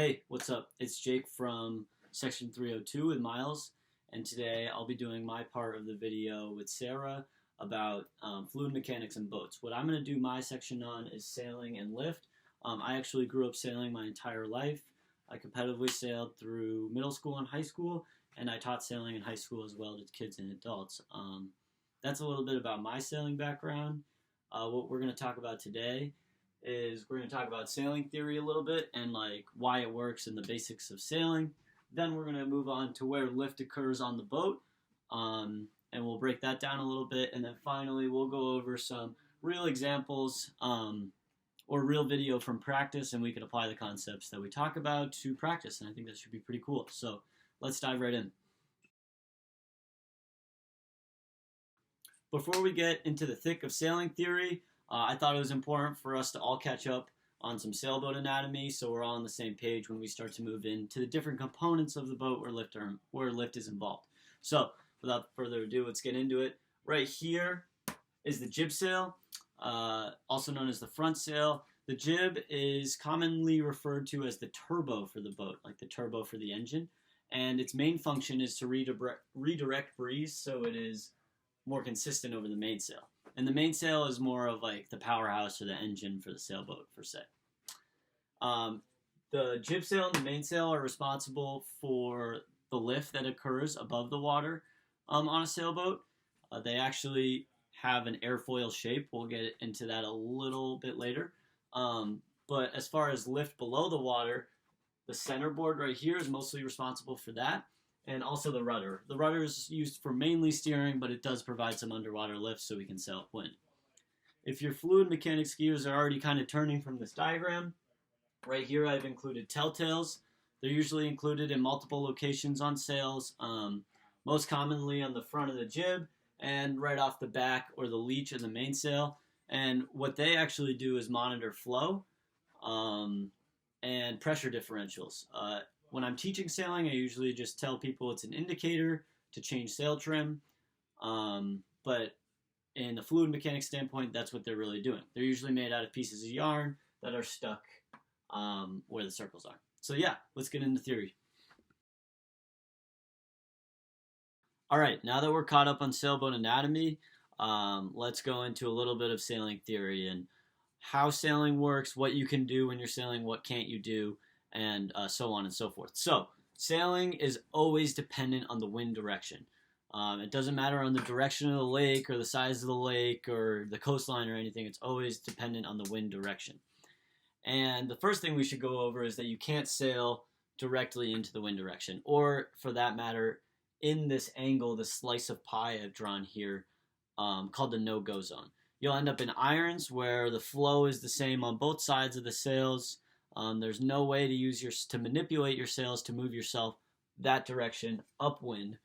Hey, what's up? It's Jake from Section 302 with Miles, and today I'll be doing my part of the video with Sarah about fluid mechanics and boats. What I'm going to do my section on is sailing and lift. I actually grew up sailing my entire life. I competitively sailed through middle school and high school, and I taught sailing in high school as well to kids and adults. That's a little bit about my sailing background. What we're going to talk about today is we're going to talk about sailing theory a little bit and like why it works and the basics of sailing. Then we're going to move on to where lift occurs on the boat, and we'll break that down a little bit. And then finally, we'll go over some real examples or real video from practice, and we can apply the concepts that we talk about to practice. And I think that should be pretty cool. So let's dive right in. Before we get into the thick of sailing theory, I thought it was important for us to all catch up on some sailboat anatomy so we're all on the same page when we start to move into the different components of the boat where lift is involved. So without further ado, let's get into it. Right here is the jib sail, also known as the front sail. The jib is commonly referred to as the turbo for the boat, like the turbo for the engine. And its main function is to redirect breeze so it is more consistent over the mainsail. And the mainsail is more of like the powerhouse or the engine for the sailboat, per se. The jib sail and the mainsail are responsible for the lift that occurs above the water on a sailboat. They actually have an airfoil shape. We'll get into that a little bit later. But as far as lift below the water, the centerboard right here is mostly responsible for that. And also the rudder. The rudder is used for mainly steering, but it does provide some underwater lift so we can sail upwind. If your fluid mechanics gears are already kind of turning from this diagram, right here I've included telltales. They're usually included in multiple locations on sails, most commonly on the front of the jib and right off the back or the leech of the mainsail. And what they actually do is monitor flow and pressure differentials. When I'm teaching sailing, I usually just tell people it's an indicator to change sail trim. But in the fluid mechanics standpoint, that's what they're really doing. They're usually made out of pieces of yarn that are stuck where the circles are. So yeah, let's get into theory. All right, now that we're caught up on sailboat anatomy, let's go into a little bit of sailing theory and how sailing works, what you can do when you're sailing, what can't you do, and so on and so forth. So sailing is always dependent on the wind direction. It doesn't matter on the direction of the lake or the size of the lake or the coastline or anything. It's always dependent on the wind direction. And the first thing we should go over is that you can't sail directly into the wind direction, or for that matter, in this angle, the slice of pie I've drawn here, called the no-go zone. You'll end up in irons where the flow is the same on both sides of the sails. There's no way to manipulate your sails to move yourself that direction upwind.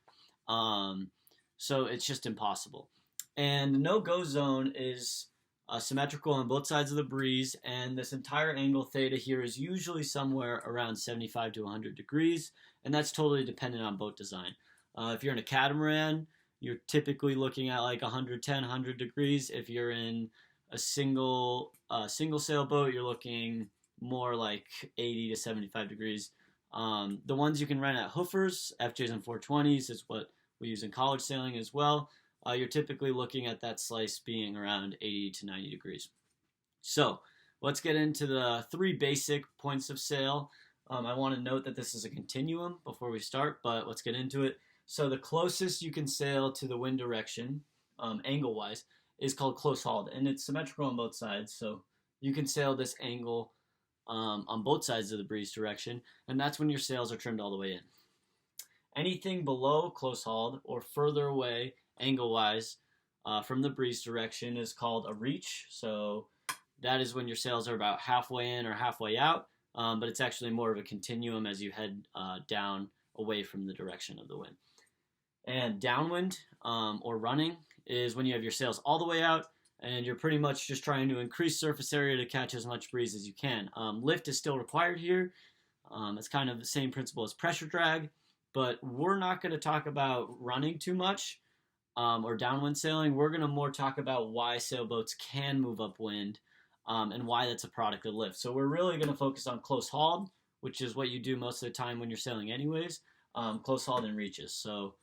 So it's just impossible. And the no-go zone is symmetrical on both sides of the breeze, and this entire angle theta here is usually somewhere around 75 to 100 degrees, and that's totally dependent on boat design. If you're in a catamaran, you're typically looking at like 110, 100 degrees. If you're in a single sailboat, you're looking more like 80 to 75 degrees. The ones you can rent at hoofers, FJs and 420s, is what we use in college sailing as well. You're typically looking at that slice being around 80 to 90 degrees. So let's get into the three basic points of sail. I want to note that this is a continuum before we start, but let's get into it. So the closest you can sail to the wind direction, angle-wise, is called close-hauled, and it's symmetrical on both sides. So you can sail this angle on both sides of the breeze direction, and that's when your sails are trimmed all the way in. Anything below close-hauled or further away angle-wise from the breeze direction is called a reach. So that is when your sails are about halfway in or halfway out, but it's actually more of a continuum as you head down away from the direction of the wind. And downwind or running is when you have your sails all the way out and you're pretty much just trying to increase surface area to catch as much breeze as you can. Lift is still required here. It's kind of the same principle as pressure drag, but we're not going to talk about running too much or downwind sailing. We're going to more talk about why sailboats can move upwind and why that's a product of lift. So we're really going to focus on close hauled, which is what you do most of the time when you're sailing anyways, close hauled and reaches. So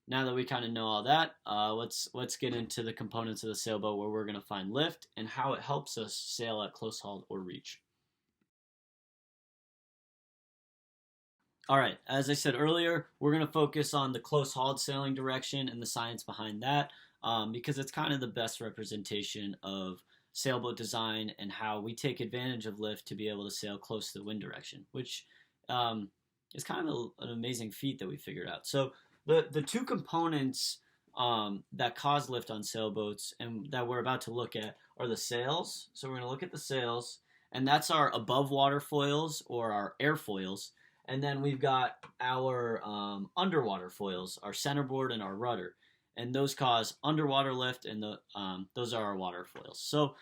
now that we kind of know all that, let's get into the components of the sailboat where we're going to find lift and how it helps us sail at close hauled or reach. All right, as I said earlier, we're going to focus on the close hauled sailing direction and the science behind that, because it's kind of the best representation of sailboat design and how we take advantage of lift to be able to sail close to the wind direction, which is kind of an amazing feat that we figured out. So the two components that cause lift on sailboats and that we're about to look at are the sails. So we're going to look at the sails, and that's our above water foils or our airfoils. And then we've got our underwater foils, our centerboard and our rudder. And those cause underwater lift, and those are our water foils. So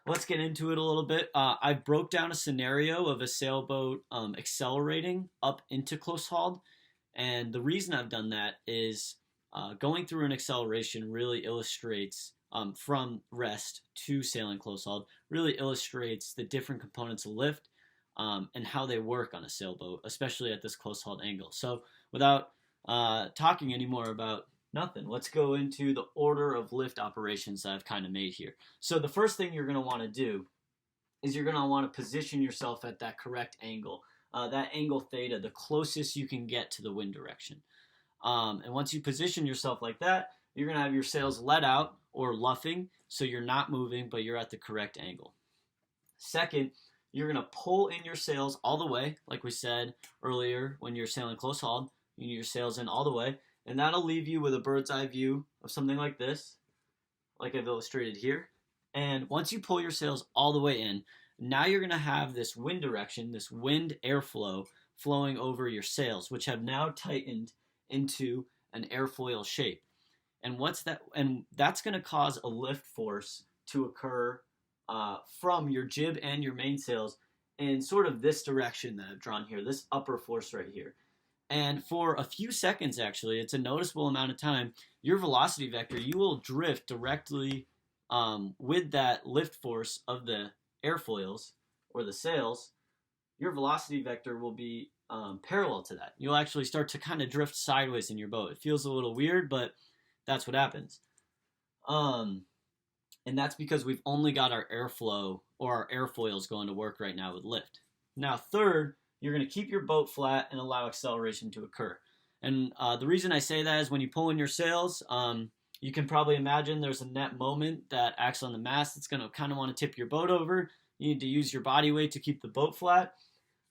let's get into it a little bit. I broke down a scenario of a sailboat accelerating up into close hauled. And the reason I've done that is going through an acceleration really illustrates, from rest to sailing close hauled, really illustrates the different components of lift and how they work on a sailboat, especially at this close hauled angle. So without talking anymore about nothing, let's go into the order of lift operations that I've kind of made here. So the first thing you're going to want to do is you're going to want to position yourself at that correct angle, that angle theta, the closest you can get to the wind direction. And once you position yourself like that, you're going to have your sails let out or luffing, so you're not moving, but you're at the correct angle. Second, you're going to pull in your sails all the way, like we said earlier when you're sailing close hauled. You need your sails in all the way, and that'll leave you with a bird's eye view of something like this, like I've illustrated here. And once you pull your sails all the way in, now you're going to have this wind direction, this wind airflow flowing over your sails, which have now tightened into an airfoil shape. And that's going to cause a lift force to occur from your jib and your mainsails in sort of this direction that I've drawn here, this upper force right here. And for a few seconds, actually, it's a noticeable amount of time, your velocity vector, you will drift directly with that lift force of the airfoils or the sails. Your velocity vector will be parallel to that. You'll actually start to kind of drift sideways in your boat. It feels a little weird, but that's what happens. And that's because we've only got our airflow or our airfoils going to work right now with lift. Now, third, you're going to keep your boat flat and allow acceleration to occur. And the reason I say that is when you pull in your sails, you can probably imagine there's a net moment that acts on the mast that's going to kind of want to tip your boat over. You need to use your body weight to keep the boat flat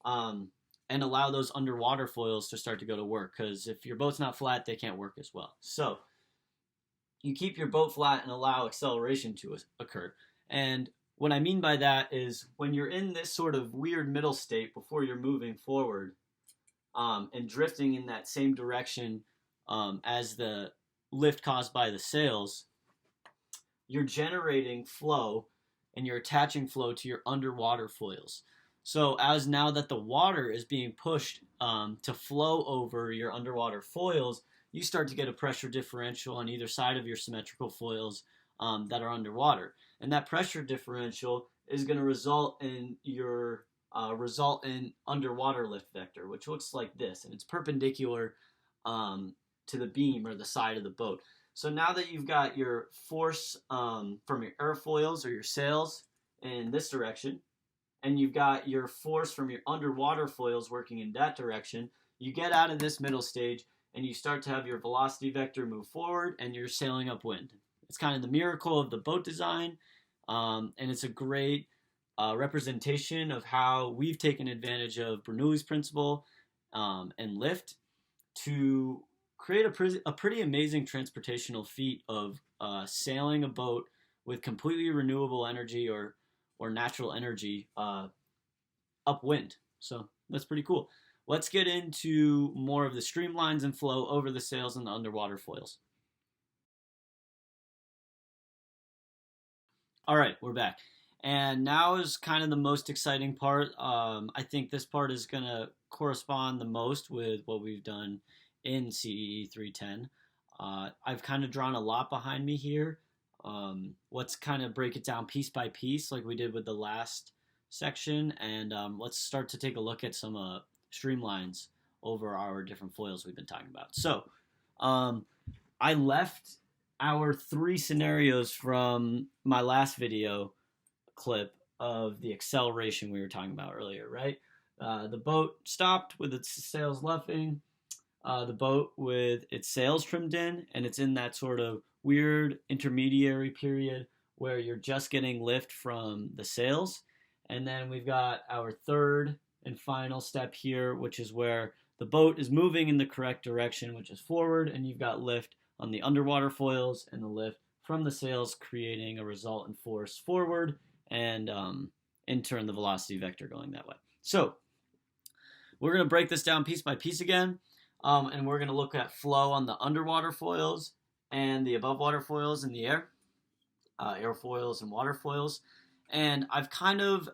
and allow those underwater foils to start to go to work, because if your boat's not flat, they can't work as well. So you keep your boat flat and allow acceleration to occur. And what I mean by that is when you're in this sort of weird middle state before you're moving forward and drifting in that same direction as the lift caused by the sails, you're generating flow and you're attaching flow to your underwater foils. So as now that the water is being pushed to flow over your underwater foils, you start to get a pressure differential on either side of your symmetrical foils that are underwater. And that pressure differential is going to result in your underwater lift vector, which looks like this, and it's perpendicular to the beam or the side of the boat. So now that you've got your force from your airfoils or your sails in this direction, and you've got your force from your underwater foils working in that direction, you get out of this middle stage and you start to have your velocity vector move forward and you're sailing upwind. It's kind of the miracle of the boat design, and it's a great representation of how we've taken advantage of Bernoulli's principle and lift to create a pretty amazing transportational feat of sailing a boat with completely renewable energy or natural energy upwind. So that's pretty cool. Let's get into more of the streamlines and flow over the sails and the underwater foils. All right, we're back. And now is kind of the most exciting part. I think this part is going to correspond the most with what we've done in CEE 310. I've kind of drawn a lot behind me here. Let's kind of break it down piece by piece like we did with the last section, and let's start to take a look at some streamlines over our different foils we've been talking about. So I left our 3 scenarios from my last video clip of the acceleration we were talking about earlier, right? The boat stopped with its sails luffing, the boat with its sails trimmed in, and it's in that sort of weird intermediary period where you're just getting lift from the sails. And then we've got our third and final step here, which is where the boat is moving in the correct direction, which is forward, and you've got lift on the underwater foils and the lift from the sails, creating a resultant force forward, and in turn the velocity vector going that way. So we're going to break this down piece by piece again, and we're going to look at flow on the underwater foils and the above water foils in the air, airfoils and water foils. And I've kind of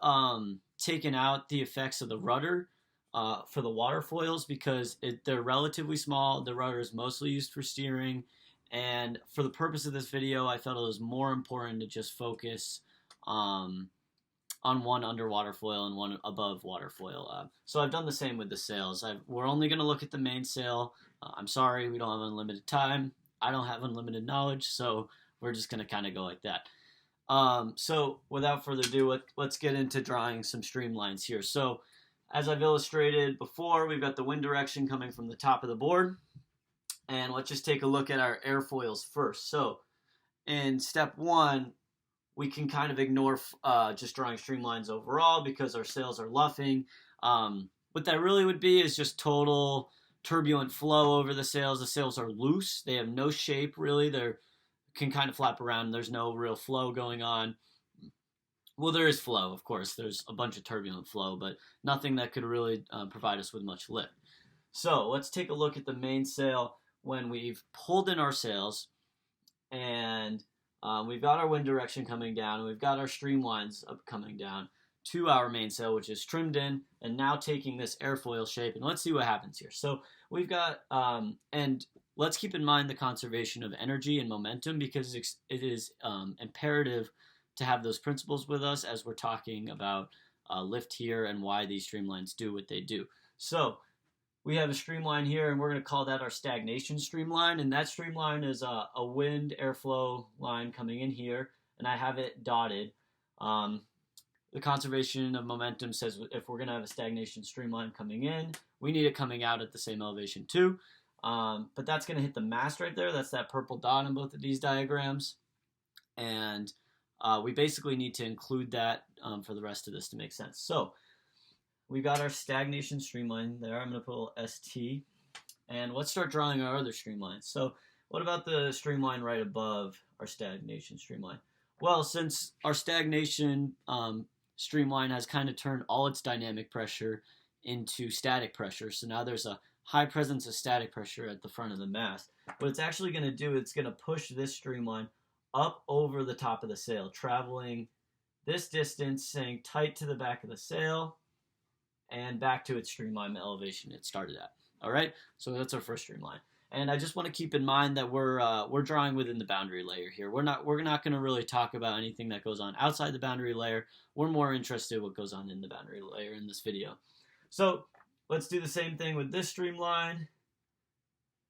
taken out the effects of the rudder for the water foils because they're relatively small. The rudder is mostly used for steering, and for the purpose of this video, I felt it was more important to just focus on one underwater foil and one above water foil. So I've done the same with the sails. We're only going to look at the mainsail. I'm sorry, we don't have unlimited time. I don't have unlimited knowledge, so we're just going to kind of go like that. So without further ado, let's get into drawing some streamlines here. So as I've illustrated before, we've got the wind direction coming from the top of the board. And let's just take a look at our airfoils first. So in step 1, we can kind of ignore just drawing streamlines overall because our sails are luffing. What that really would be is just total turbulent flow over the sails. The sails are loose. They have no shape, really. They can kind of flap around. There's no real flow going on. Well, there is flow, of course. There's a bunch of turbulent flow, but nothing that could really provide us with much lift. So let's take a look at the mainsail when we've pulled in our sails, and we've got our wind direction coming down, and we've got our streamlines coming down to our mainsail, which is trimmed in, and now taking this airfoil shape, and let's see what happens here. So we've got, and let's keep in mind the conservation of energy and momentum, because it is imperative to have those principles with us as we're talking about lift here and why these streamlines do what they do. So we have a streamline here, and we're going to call that our stagnation streamline, and that streamline is a wind airflow line coming in here, and I have it dotted. The conservation of momentum says if we're going to have a stagnation streamline coming in, we need it coming out at the same elevation too. But that's going to hit the mast right there. That's that purple dot in both of these diagrams. And we basically need to include that for the rest of this to make sense. So we got our stagnation streamline there. I'm going to put a little ST. And let's start drawing our other streamlines. So what about the streamline right above our stagnation streamline? Well, since our stagnation streamline has kind of turned all its dynamic pressure into static pressure, so now there's a high presence of static pressure at the front of the mast. What it's actually going to do, it's going to push this streamline up over the top of the sail, traveling this distance, staying tight to the back of the sail, and back to its streamline elevation it started at. All right, so that's our first streamline. And I just want to keep in mind that we're drawing within the boundary layer here. We're not going to really talk about anything that goes on outside the boundary layer. We're more interested in what goes on in the boundary layer in this video. So let's do the same thing with this streamline.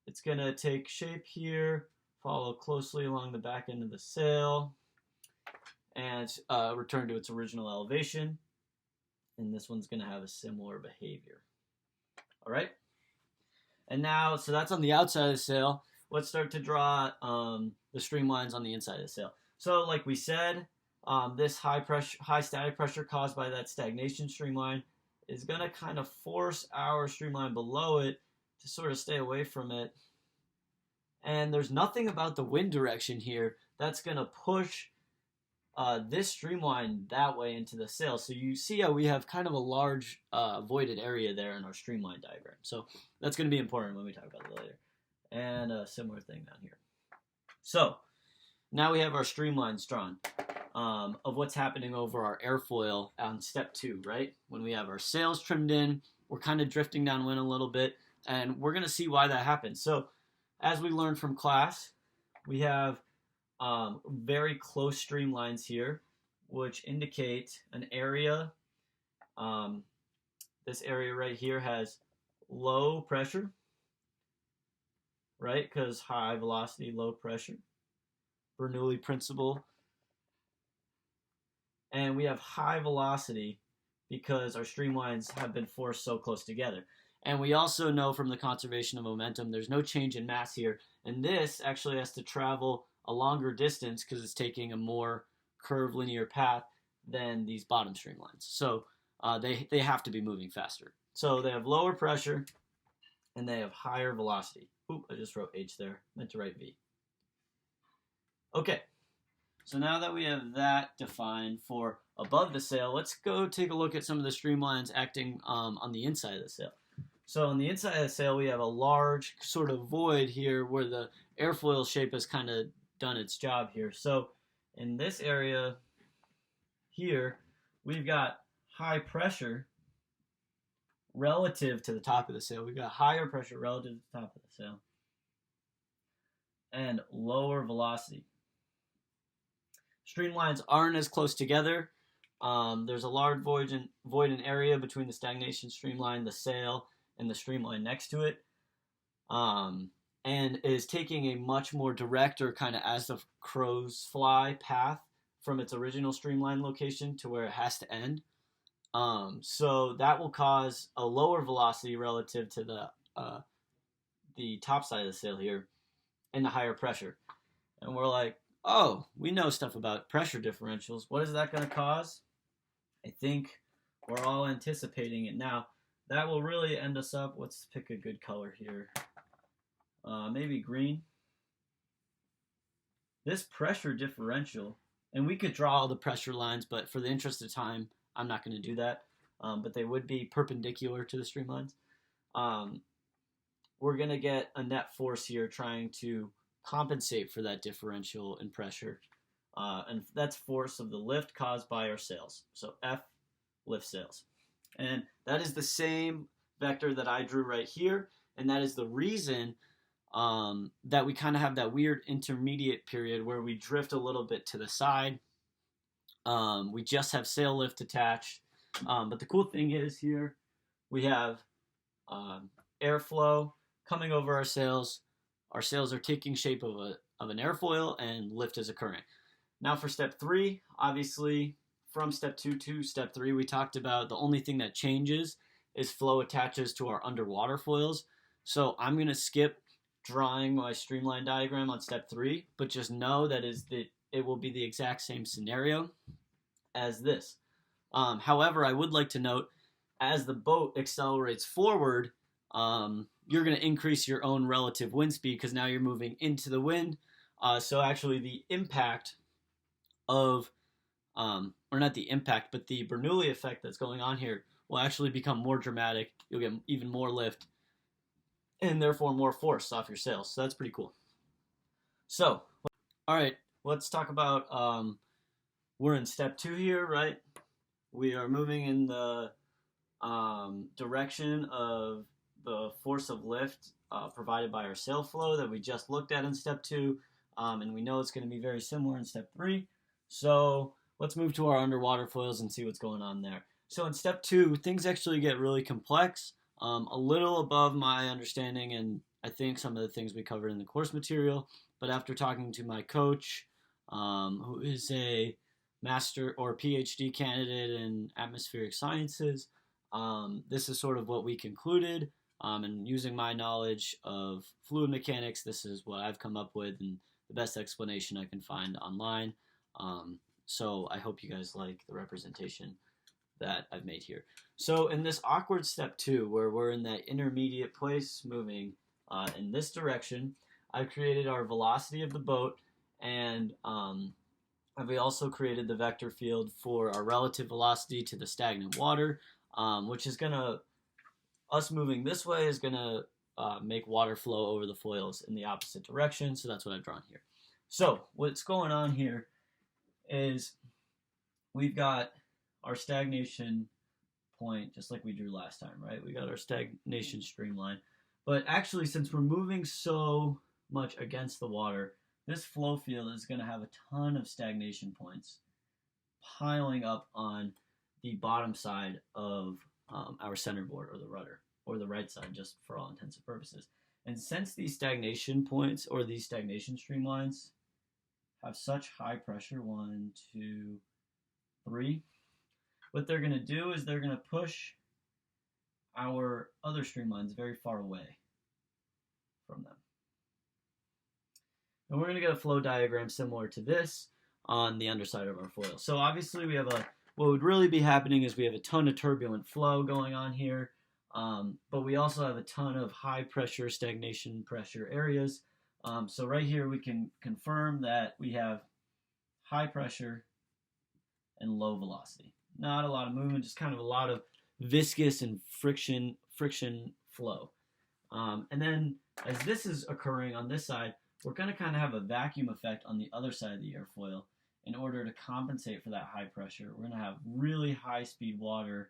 It's going to take shape here, follow closely along the back end of the sail, and return to its original elevation. And this one's going to have a similar behavior. All right? And now, so that's on the outside of the sail. Let's start to draw the streamlines on the inside of the sail. So like we said, this high static pressure caused by that stagnation streamline is going to kind of force our streamline below it to sort of stay away from it. And there's nothing about the wind direction here that's going to push this streamline that way into the sail. So you see how we have kind of a large voided area there in our streamline diagram. So that's going to be important when we talk about it later. And a similar thing down here. So now we have our streamlines drawn of what's happening over our airfoil on step 2, right? When we have our sails trimmed in, we're kind of drifting downwind a little bit, and we're going to see why that happens. So as we learned from class, we have very close streamlines here, which indicate an area Um, this area right here has low pressure, right? Because high velocity, low pressure. Bernoulli principle. And we have high velocity because our streamlines have been forced so close together. And we also know from the conservation of momentum, there's no change in mass here. And this actually has to travel a longer distance because it's taking a more curved linear path than these bottom streamlines. So they have to be moving faster. So they have lower pressure and they have higher velocity. Oop, I just wrote H there. Meant to write V. Okay, so now that we have that defined for above the sail, let's go take a look at some of the streamlines acting on the inside of the sail. So on the inside of the sail, we have a large sort of void here where the airfoil shape has kind of done its job here. So in this area here, we've got high pressure relative to the top of the sail. We've got higher pressure relative to the top of the sail and lower velocity. Streamlines aren't as close together. There's a large void in area between the stagnation streamline, the sail, and the streamline next to it, and is taking a much more direct, or kind of as the crows fly, path from its original streamline location to where it has to end. So that will cause a lower velocity relative to the top side of the sail here, and the higher pressure. And we're like, oh, we know stuff about pressure differentials. What is that going to cause? I think we're all anticipating it now. That will really end us up. Let's pick a good color here. Maybe green. This pressure differential, and we could draw all the pressure lines, but for the interest of time, I'm not going to do that. But they would be perpendicular to the streamlines. We're going to get a net force here trying to compensate for that differential in pressure. And that's force of the lift caused by our sails. So F, lift sails. And that is the same vector that I drew right here. And that is the reason that we kind of have that weird intermediate period where we drift a little bit to the side. We just have sail lift attached. But the cool thing is here, we have airflow coming over our sails. Our sails are taking shape of an airfoil, and lift is occurring. Now for step 3, obviously from step 2 to step 3, we talked about the only thing that changes is flow attaches to our underwater foils. So I'm going to skip drawing my streamline diagram on step 3, but just know that it will be the exact same scenario as this. However, I would like to note, as the boat accelerates forward, you're going to increase your own relative wind speed because now you're moving into the wind. So actually the impact of, or not the impact, but the Bernoulli effect that's going on here will actually become more dramatic. You'll get even more lift and therefore more force off your sails. So that's pretty cool. So, all right, let's talk about, we're in step 2 here, right? We are moving in the direction of the force of lift provided by our sail flow that we just looked at in step 2, and we know it's going to be very similar in step 3. So let's move to our underwater foils and see what's going on there. So in step 2, things actually get really complex, a little above my understanding, and I think some of the things we covered in the course material. But after talking to my coach, who is a master or PhD candidate in atmospheric sciences, this is sort of what we concluded. And using my knowledge of fluid mechanics, this is what I've come up with and the best explanation I can find online. So I hope you guys like the representation that I've made here. So in this awkward step 2, where we're in that intermediate place moving in this direction, I've created our velocity of the boat, and we also created the vector field for our relative velocity to the stagnant water, which is going to, us moving this way is going to make water flow over the foils in the opposite direction. So that's what I've drawn here. So what's going on here is we've got our stagnation point, just like we drew last time, right? We got our stagnation streamline. But actually, since we're moving so much against the water, this flow field is going to have a ton of stagnation points piling up on the bottom side of our centerboard or the rudder, or the right side, just for all intents and purposes. And since these stagnation points or these stagnation streamlines have such high pressure, 1, 2, 3, what they're going to do is they're going to push our other streamlines very far away from them. And we're going to get a flow diagram similar to this on the underside of our foil. So obviously we have what would really be happening is we have a ton of turbulent flow going on here, but we also have a ton of high pressure, stagnation pressure areas. So right here we can confirm that we have high pressure and low velocity. Not a lot of movement, just kind of a lot of viscous and friction flow. And then as this is occurring on this side, we're going to kind of have a vacuum effect on the other side of the airfoil. In order to compensate for that high pressure, we're going to have really high speed water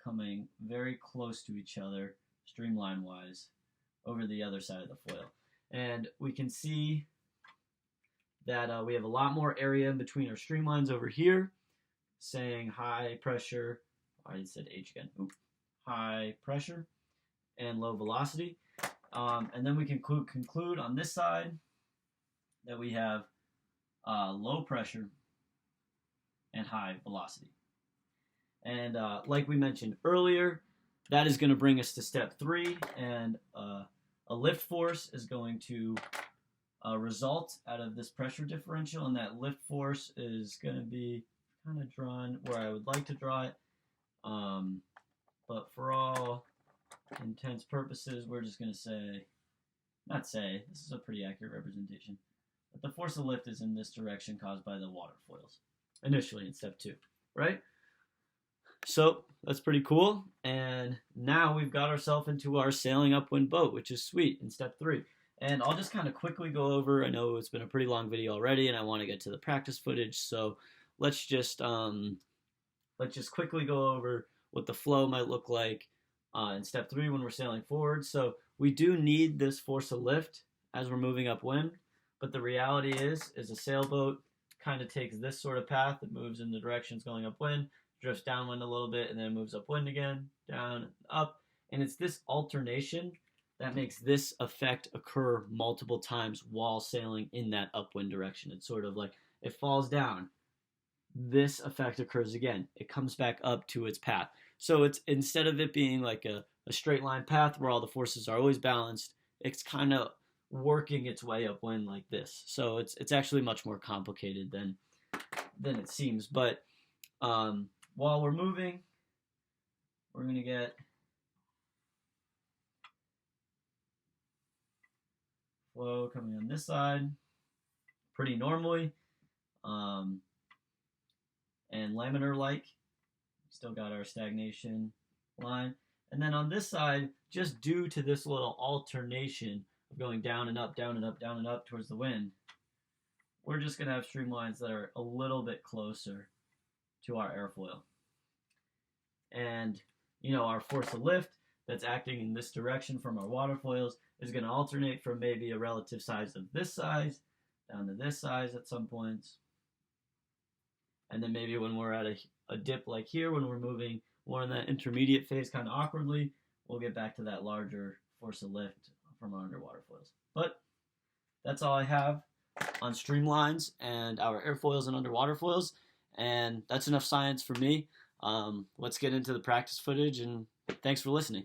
coming very close to each other, streamline wise, over the other side of the foil. And we can see that we have a lot more area in between our streamlines over here, saying high pressure, I said H again, high pressure and low velocity. And then we can conclude on this side that we have low pressure and high velocity. And like we mentioned earlier, that is going to bring us to step 3, and a lift force is going to result out of this pressure differential, and that lift force is going to be kind of drawn where I would like to draw it. But for all intents purposes, we're just going to say, this is a pretty accurate representation, but the force of lift is in this direction caused by the water foils, initially in step 2, right? So that's pretty cool, and now we've got ourselves into our sailing upwind boat, which is sweet, in step 3. And I'll just kind of quickly go over, I know it's been a pretty long video already, and I want to get to the practice footage, so let's just quickly go over what the flow might look like in step 3 when we're sailing forward. So we do need this force of lift as we're moving upwind, but the reality is a sailboat kind of takes this sort of path. It moves in the directions going upwind, drifts downwind a little bit, and then moves upwind again, down, up. And it's this alternation that makes this effect occur multiple times while sailing in that upwind direction. It's sort of like it falls down. This effect occurs again. It comes back up to its path. So it's, instead of it being like a straight line path where all the forces are always balanced, it's kind of working its way upwind like this. So it's actually much more complicated than it seems. But while we're moving, we're going to get flow coming on this side pretty normally, and laminar-like. Still got our stagnation line. And then on this side, just due to this little alternation of going down and up, down and up, down and up towards the wind, we're just going to have streamlines that are a little bit closer to our airfoil. And, you know, our force of lift that's acting in this direction from our water foils is going to alternate from maybe a relative size of this size down to this size at some points. And then maybe when we're at a dip like here, when we're moving more in that intermediate phase kind of awkwardly, we'll get back to that larger force of lift from our underwater foils. But that's all I have on streamlines and our airfoils and underwater foils. And that's enough science for me. Let's get into the practice footage, and thanks for listening.